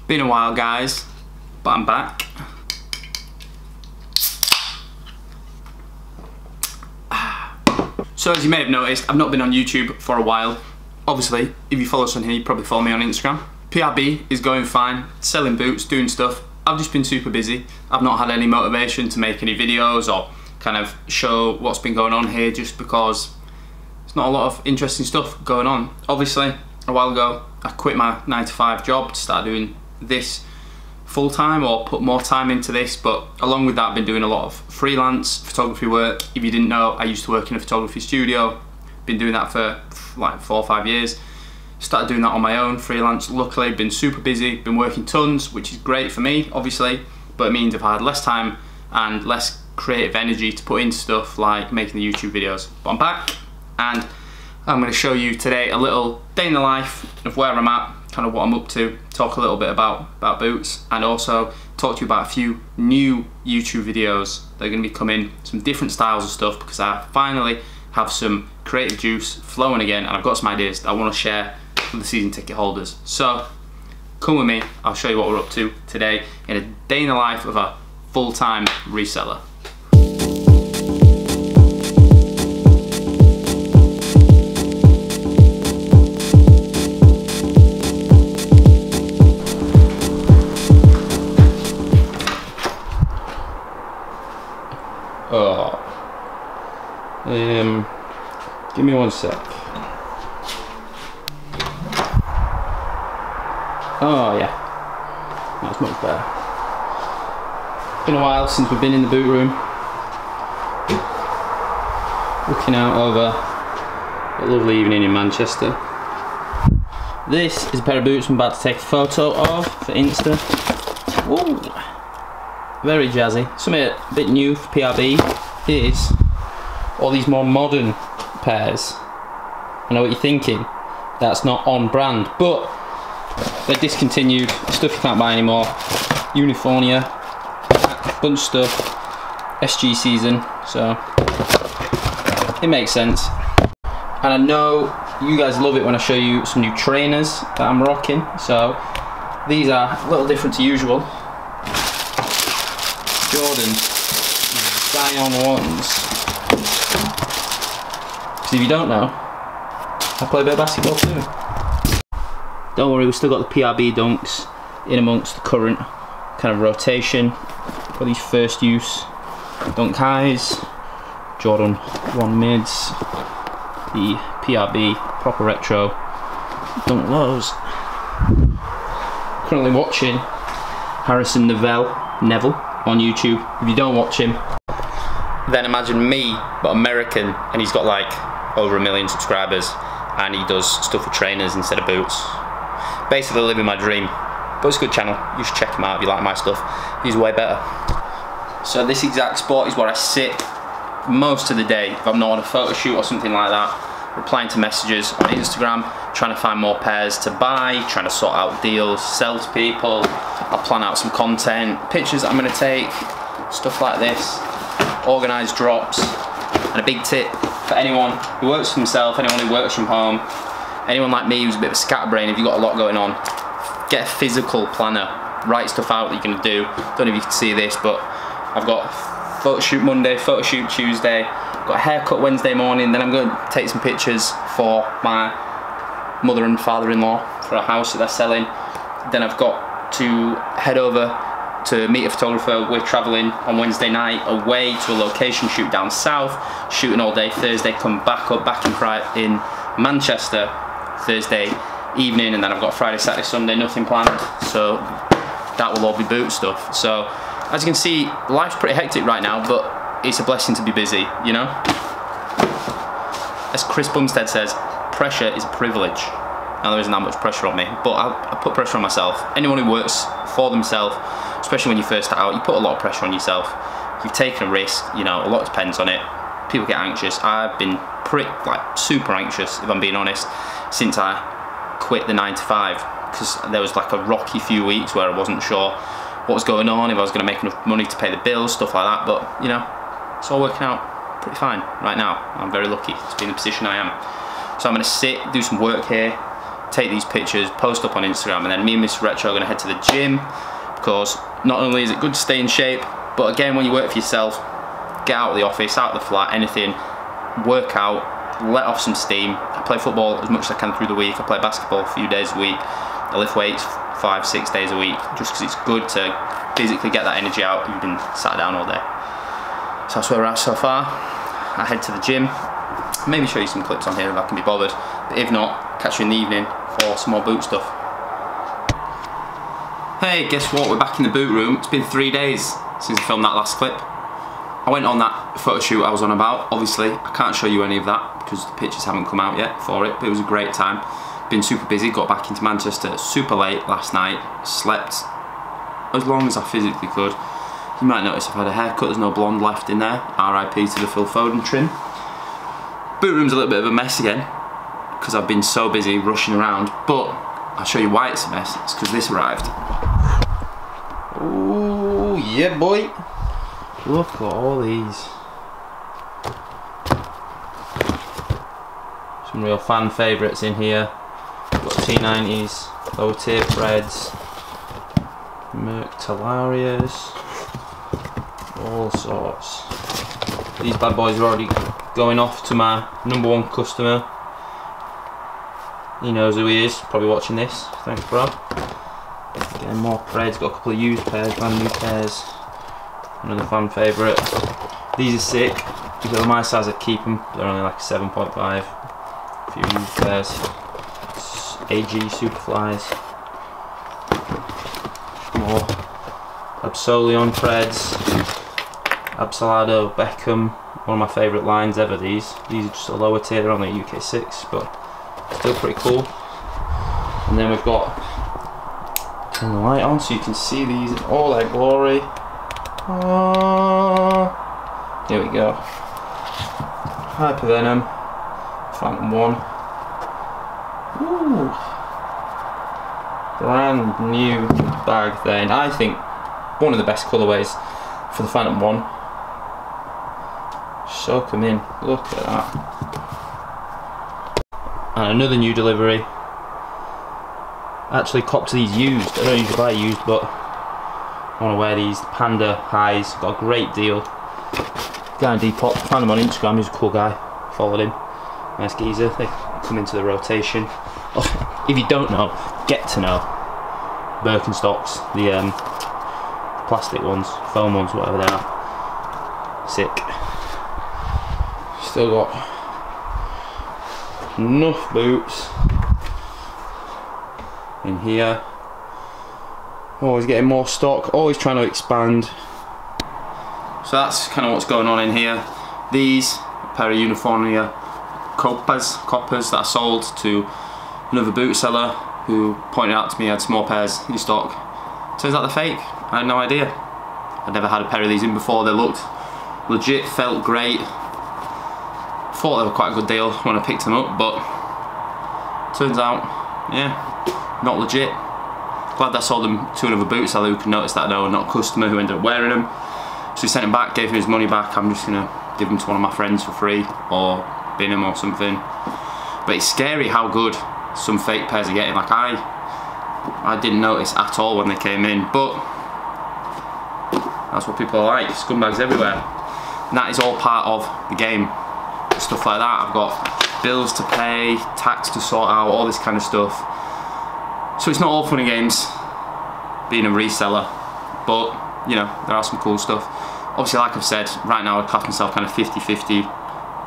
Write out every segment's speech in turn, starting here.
Been a while, guys, but I'm back. So as you may have noticed, I've not been on YouTube for a while. Obviously, if you follow us on here, you probably follow me on Instagram. PRB is going fine, selling boots, doing stuff. I've just been super busy. I've not had any motivation to make any videos or kind of show what's been going on here, just because there's not a lot of interesting stuff going on. Obviously, a while ago, I quit my 9-to-5 job to start doing this full time, or put more time into this, but along with that I've been doing a lot of freelance photography work. If you didn't know, I used to work in a photography studio, been doing that for like 4 or 5 years. Started doing that on my own, freelance. Luckily, been super busy, been working tons, which is great for me, obviously, but it means I've had less time and less creative energy to put into stuff like making the YouTube videos. But I'm back, and I'm going to show you today a little day in the life of where I'm at, kind of what I'm up to, talk a little bit about boots, and also talk to you about a few new YouTube videos that are going to be coming, some different styles of stuff, because I finally have some creative juice flowing again, and I've got some ideas that I want to share with the season ticket holders. So come with me, I'll show you what we're up to today in a day in the life of a full-time reseller. Give me 1 sec. Oh yeah, that's much better. Been a while since we've been in the boot room, looking out over a lovely evening in Manchester. This is a pair of boots I'm about to take a photo of for Insta. Ooh, very jazzy. Something a bit new for PRB is all these more modern pairs. I know what you're thinking, that's not on brand, but they're discontinued, stuff you can't buy anymore. Unifornia, bunch of stuff, SG season, so it makes sense. And I know you guys love it when I show you some new trainers that I'm rocking, so these are a little different to usual. Jordan Zion 1s. So if you don't know, I play a bit of basketball too. Don't worry, we've still got the PRB dunks in amongst the current kind of rotation. Got these first use dunk highs, Jordan 1 mids, the PRB proper retro dunk lows. Currently watching Harrison Neville on YouTube. If you don't watch him, then imagine me, but American, and he's got like over 1 million subscribers, and he does stuff with trainers instead of boots. Basically living my dream. But it's a good channel, you should check him out if you like my stuff. He's way better. So this exact spot is where I sit most of the day if I'm not on a photo shoot or something like that, replying to messages on Instagram, trying to find more pairs to buy, trying to sort out deals, sell to people. I'll plan out some content, pictures that I'm going to take, stuff like this, organise drops. And a big tip for anyone who works for himself, anyone who works from home, anyone like me who's a bit of a scatterbrain, if you've got a lot going on, get a physical planner, write stuff out that you're going to do. Don't know if you can see this, but I've got photo shoot Monday, photo shoot Tuesday, got a haircut Wednesday morning, then I'm going to take some pictures for my mother and father-in-law for a house that they're selling. Then I've got to head over to meet a photographer. We're travelling on Wednesday night away to a location shoot down south, shooting all day Thursday, come back up, back in Manchester Thursday evening, and then I've got Friday, Saturday, Sunday, nothing planned, so that will all be boot stuff. So as you can see, life's pretty hectic right now, but it's a blessing to be busy, you know? As Chris Bumstead says, pressure is a privilege. Now there isn't that much pressure on me, but I put pressure on myself. Anyone who works for themselves, especially when you first start out, you put a lot of pressure on yourself. You've taken a risk, you know, a lot depends on it. People get anxious. I've been super anxious, if I'm being honest, since I quit the 9-to-5, because there was like a rocky few weeks where I wasn't sure what was going on, if I was going to make enough money to pay the bills, stuff like that, but you know, it's all working out pretty fine right now. I'm very lucky to be in the position I am. So I'm going to sit, do some work here, take these pictures, post up on Instagram, and then me and Mr. Retro are going to head to the gym, because not only is it good to stay in shape, but again, when you work for yourself, get out of the office, out of the flat, anything, work out, let off some steam. I play football as much as I can through the week. I play basketball a few days a week. I lift weights 5-6 days a week, just because it's good to physically get that energy out. You've been sat down all day. So that's where we're at so far. I head to the gym. Maybe show you some clips on here if I can be bothered. But if not, catch you in the evening for some more boot stuff. Hey, guess what? We're back in the boot room. It's been 3 days since I filmed that last clip. I went on that photo shoot I was on about. Obviously, I can't show you any of that because the pictures haven't come out yet for it, but it was a great time. Been super busy, got back into Manchester super late last night, slept as long as I physically could. You might notice I've had a haircut, there's no blonde left in there. RIP to the Phil Foden trim. Boot room's a little bit of a mess again because I've been so busy rushing around, but I'll show you why it's a mess. It's because this arrived. Ooh, yeah boy. Look at all these. Some real fan favourites in here. Got T90s, lower tier Preds, Merc Talarias, all sorts. These bad boys are already going off to my #1 customer. He knows who he is, probably watching this. Thanks, bro. Getting more Preds, got a couple of used pairs, brand new pairs. Another fan favourite. These are sick. If they were my size, I'd keep them. They're only like 7.5. A few used pairs. AG Superflies. More Absolion Preds. Absolado Beckham. One of my favourite lines ever, these. These are just a lower tier, they're only UK 6, but still pretty cool. And then we've got, turn the light on so you can see these in all their glory. Here we go. Hypervenom, Phantom 1. Ooh. Brand new bag then. I think one of the best colourways for the Phantom 1. Soak them in, look at that. And another new delivery. Actually copped these used. I don't usually buy used, but I want to wear these Panda highs. Got a great deal. Guy in Depop, found him on Instagram, he's a cool guy. Followed him. Nice geezer. They come into the rotation. Oh, if you don't know, get to know. Birkenstocks, the plastic ones, foam ones, whatever they are. Sick. Still got enough boots in here. Always getting more stock, always trying to expand. So that's kind of what's going on in here. These, a pair of Uniformia coppers that I sold to another boot seller who pointed out to me I had some more pairs in stock. Turns out they're fake. I had no idea. I'd never had a pair of these in before. They looked legit, felt great. Thought they were quite a good deal when I picked them up, but turns out, yeah, not legit. Glad I sold them to another boot seller who could notice that though, and not a customer who ended up wearing them. So he sent them back, gave him his money back. I'm just gonna give them to one of my friends for free, or bin them or something. But it's scary how good some fake pairs are getting. Like I didn't notice at all when they came in, but that's what people are like, scumbags everywhere. And that is all part of the game. Stuff like that. I've got bills to pay, tax to sort out, all this kind of stuff. So it's not all fun and games being a reseller, but you know, there are some cool stuff. Obviously, like I've said, right now I class myself kind of 50-50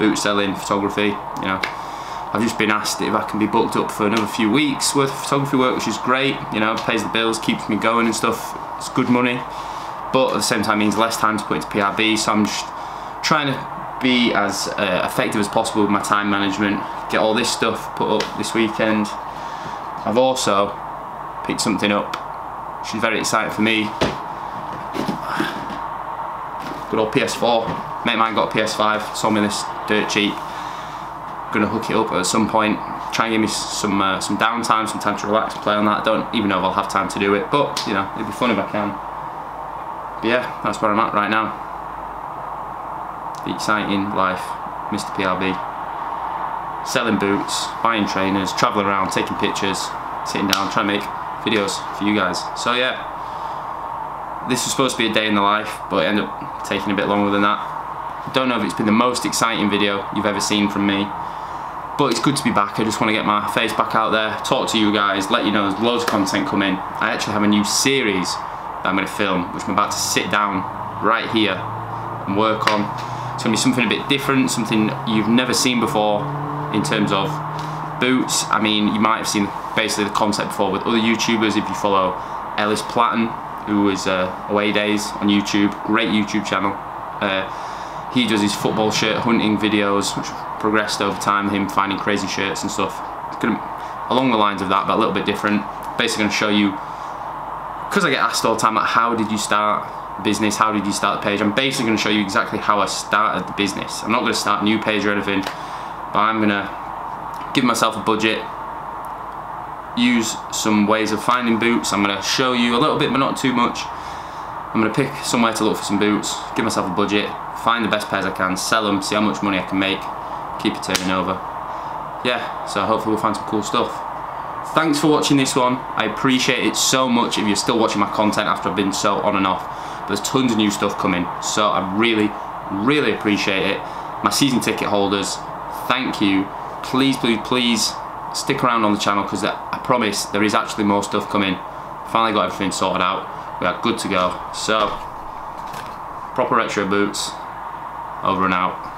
boot selling, photography. You know, I've just been asked if I can be booked up for another few weeks worth of photography work, which is great. You know, pays the bills, keeps me going and stuff. It's good money, but at the same time means less time to put into PRB. So I'm just trying to be as effective as possible with my time management, get all this stuff put up this weekend. I've also picked something up which is very exciting for me. Good old PS4. Mate of mine got a PS5, sold me this dirt cheap. Gonna hook it up at some point, try and give me some downtime, some time to relax and play on that. I don't even know if I'll have time to do it, but you know, it'd be fun if I can. But yeah, that's where I'm at right now. The exciting life, Mr. PRB. selling boots, buying trainers, traveling around, taking pictures, sitting down, trying to make videos for you guys. So yeah, this was supposed to be a day in the life, but it ended up taking a bit longer than that. Don't know if it's been the most exciting video you've ever seen from me, but it's good to be back. I just want to get my face back out there, talk to you guys, let you know there's loads of content coming. I actually have a new series that I'm going to film, which I'm about to sit down right here and work on. It's going to be something a bit different, something you've never seen before in terms of boots. I mean, you might have seen basically the concept before with other YouTubers. If you follow Ellis Platten, who is Away Days on YouTube, great YouTube channel. He does his football shirt hunting videos, which progressed over time, him finding crazy shirts and stuff. It's gonna, along the lines of that, but a little bit different. Basically going to show you, because I get asked all the time, like, how did you start a business, how did you start the page? I'm basically going to show you exactly how I started the business. I'm not going to start a new page or anything, but I'm going to give myself a budget, use some ways of finding boots. I'm going to show you a little bit, but not too much. I'm going to pick somewhere to look for some boots, give myself a budget, find the best pairs I can, sell them, see how much money I can make, keep it turning over. Yeah, so hopefully we'll find some cool stuff. Thanks for watching this one. I appreciate it so much if you're still watching my content after I've been so on and off. But there's tons of new stuff coming, so I really, really appreciate it. My season ticket holders, thank you. Please, please, please stick around on the channel, because I promise there is actually more stuff coming. Finally got everything sorted out. We are good to go. So, proper retro boots, over and out.